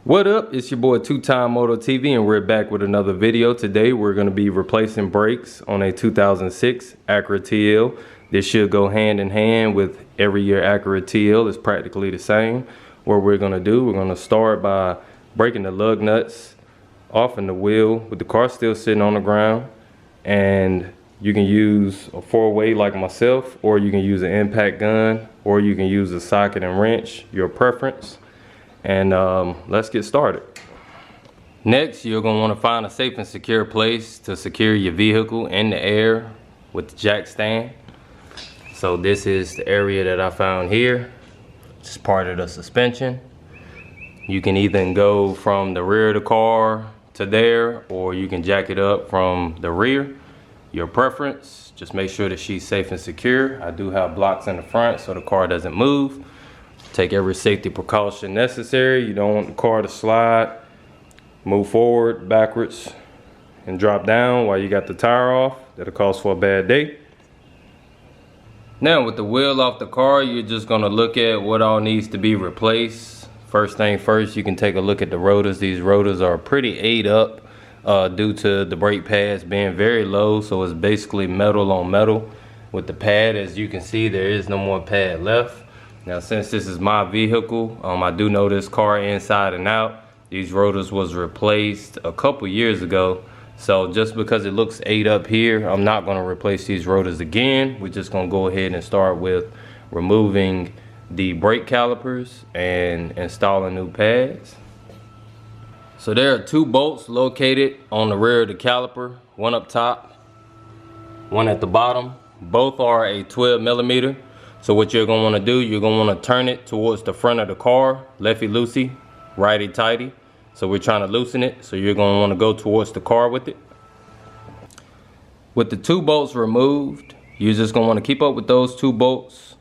What up? It's your boy Two-Time Moto TV and we're back with another video. Today we're going to be replacing brakes on a 2006 Acura TL. This should go hand in hand with every year Acura TL. It's practically the same. What we're going to do, we're going to start by breaking the lug nuts off in the wheel with the car still sitting on the ground. And you can use a 4-way like myself, or you can use an impact gun, or you can use a socket and wrench, your preference. And let's get started. Next, you're going to want to find a safe and secure place to secure your vehicle in the air with the jack stand. So this is the area that I found here. It's part of the suspension. You can either go from the rear of the car to there, or you can jack it up from the rear. Your preference. Just make sure that she's safe and secure. I do have blocks in the front so the car doesn't move. Take every safety precaution necessary. You don't want the car to slide, move forward, backwards, and drop down while you got the tire off. That'll cause for a bad day. Now with the wheel off the car, you're just gonna look at what all needs to be replaced. First thing first, you can take a look at the rotors. These rotors are pretty ate up due to the brake pads being very low, so it's basically metal on metal. With the pad, as you can see, there is no more pad left. Now, since this is my vehicle, I do know this car inside and out. These rotors was replaced a couple years ago. So just because it looks ate up here, I'm not gonna replace these rotors again. We're just gonna go ahead and start with removing the brake calipers and installing new pads. So there are 2 bolts located on the rear of the caliper, one up top, one at the bottom. Both are a 12mm. So what you're gonna wanna do, you're gonna wanna turn it towards the front of the car, lefty-loosey, righty-tighty. So we're trying to loosen it, so you're gonna wanna go towards the car with it. With the 2 bolts removed, you're just gonna wanna keep up with those 2 bolts.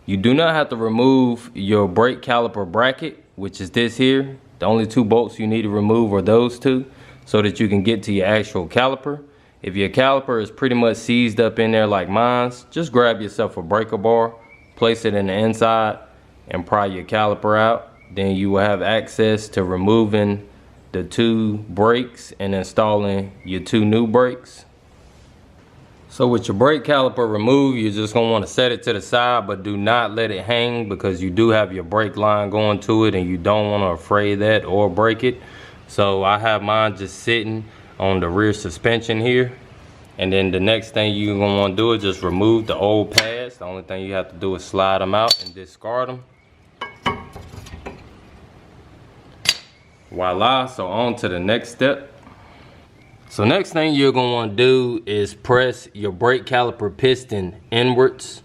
You do not have to remove your brake caliper bracket, which is this here. The only 2 bolts you need to remove are those 2, so that you can get to your actual caliper. If your caliper is pretty much seized up in there like mine's, just grab yourself a breaker bar, place it in the inside, and pry your caliper out. Then you will have access to removing the 2 brakes and installing your 2 new brakes. So with your brake caliper removed, you're just gonna wanna set it to the side, but do not let it hang, because you do have your brake line going to it and you don't wanna fray that or break it. So I have mine just sitting on the rear suspension here. And then the next thing you're gonna wanna do is just remove the old pads. The only thing you have to do is slide them out and discard them. Voila, so on to the next step. So next thing you're gonna wanna do is press your brake caliper piston inwards.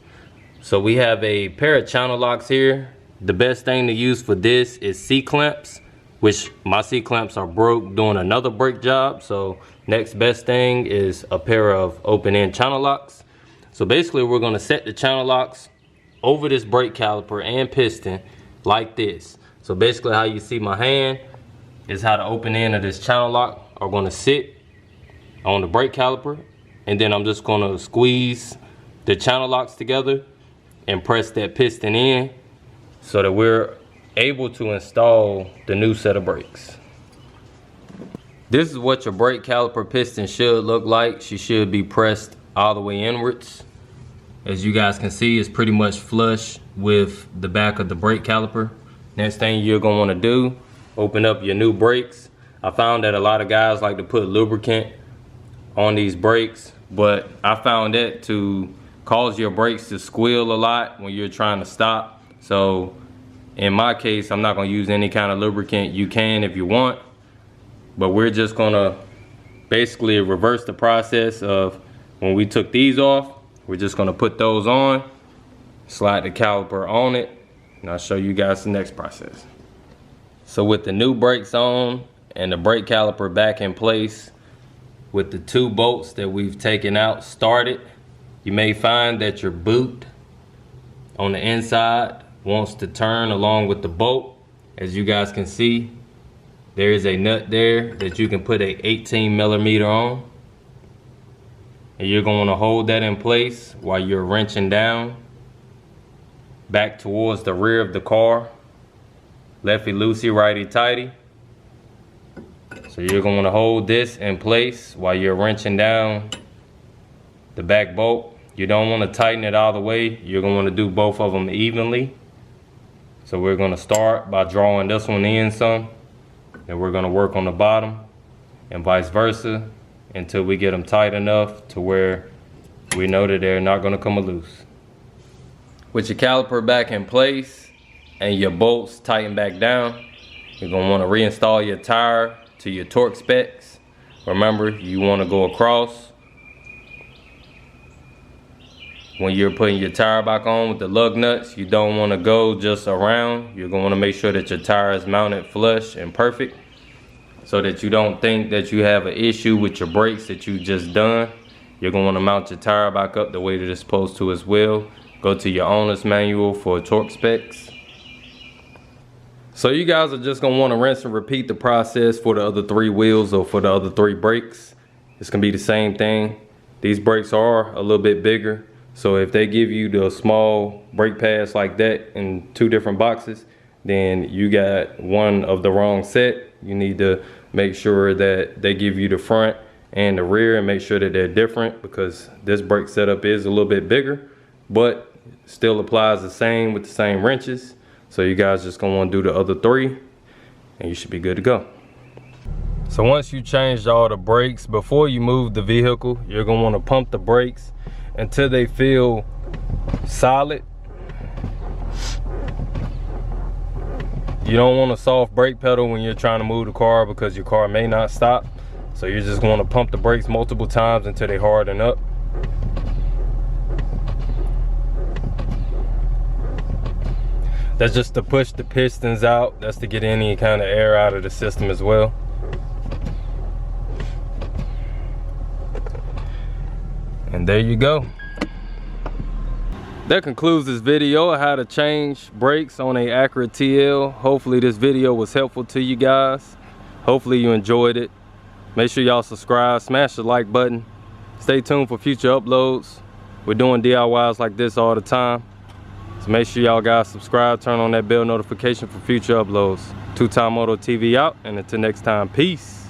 So we have a pair of channel locks here. The best thing to use for this is C-clamps, which my C-clamps are broke doing another brake job. So next best thing is a pair of open-end channel locks. So basically we're gonna set the channel locks over this brake caliper and piston like this. So basically how you see my hand is how the open end of this channel lock are gonna sit on the brake caliper. And then I'm just gonna squeeze the channel locks together and press that piston in so that we're able to install the new set of brakes. This is what your brake caliper piston should look like. She should be pressed all the way inwards. As you guys can see, it's pretty much flush with the back of the brake caliper. Next thing you're gonna wanna do, open up your new brakes. I found that a lot of guys like to put lubricant on these brakes, but I found that to cause your brakes to squeal a lot when you're trying to stop. So in my case, I'm not gonna use any kind of lubricant. You can if you want, but we're just gonna basically reverse the process of when we took these off. We're just gonna put those on, slide the caliper on it, and I'll show you guys the next process. So with the new brakes on and the brake caliper back in place, with the 2 bolts that we've taken out started, you may find that your boot on the inside wants to turn along with the bolt. As you guys can see, there is a nut there that you can put a 18mm on, and you're going to hold that in place while you're wrenching down back towards the rear of the car, lefty loosey, righty tighty. So you're going to want to hold this in place while you're wrenching down the back bolt. You don't want to tighten it all the way. You're going to want to do both of them evenly. So we're going to start by drawing this one in some, and we're going to work on the bottom and vice versa until we get them tight enough to where we know that they're not going to come loose. With your caliper back in place and your bolts tightened back down, you're going to want to reinstall your tire to your torque specs. Remember, you want to go across. When you're putting your tire back on with the lug nuts, you don't want to go just around. You're going to want to make sure that your tire is mounted flush and perfect so that you don't think that you have an issue with your brakes that you just done. You're going to want to mount your tire back up the way that it's supposed to as well. Go to your owner's manual for torque specs. So you guys are just going to want to rinse and repeat the process for the other 3 wheels or for the other 3 brakes. It's going to be the same thing. These brakes are a little bit bigger. So if they give you the small brake pads like that in 2 different boxes, then you got one of the wrong set. You need to make sure that they give you the front and the rear and make sure that they're different, because this brake setup is a little bit bigger, but still applies the same with the same wrenches. So you guys just gonna want to do the other 3 and you should be good to go. So once you changed all the brakes, before you move the vehicle, you're gonna want to pump the brakes until they feel solid. You don't want a soft brake pedal when you're trying to move the car because your car may not stop. So you're just going to pump the brakes multiple times until they harden up. That's just to push the pistons out. That's to get any kind of air out of the system as well. And there you go. That concludes this video on how to change brakes on a Acura TL. Hopefully this video was helpful to you guys. Hopefully you enjoyed it. Make sure y'all subscribe, smash the like button. Stay tuned for future uploads. We're doing DIYs like this all the time. So make sure y'all guys subscribe, turn on that bell notification for future uploads. 2Time Moto TV out, and until next time, peace.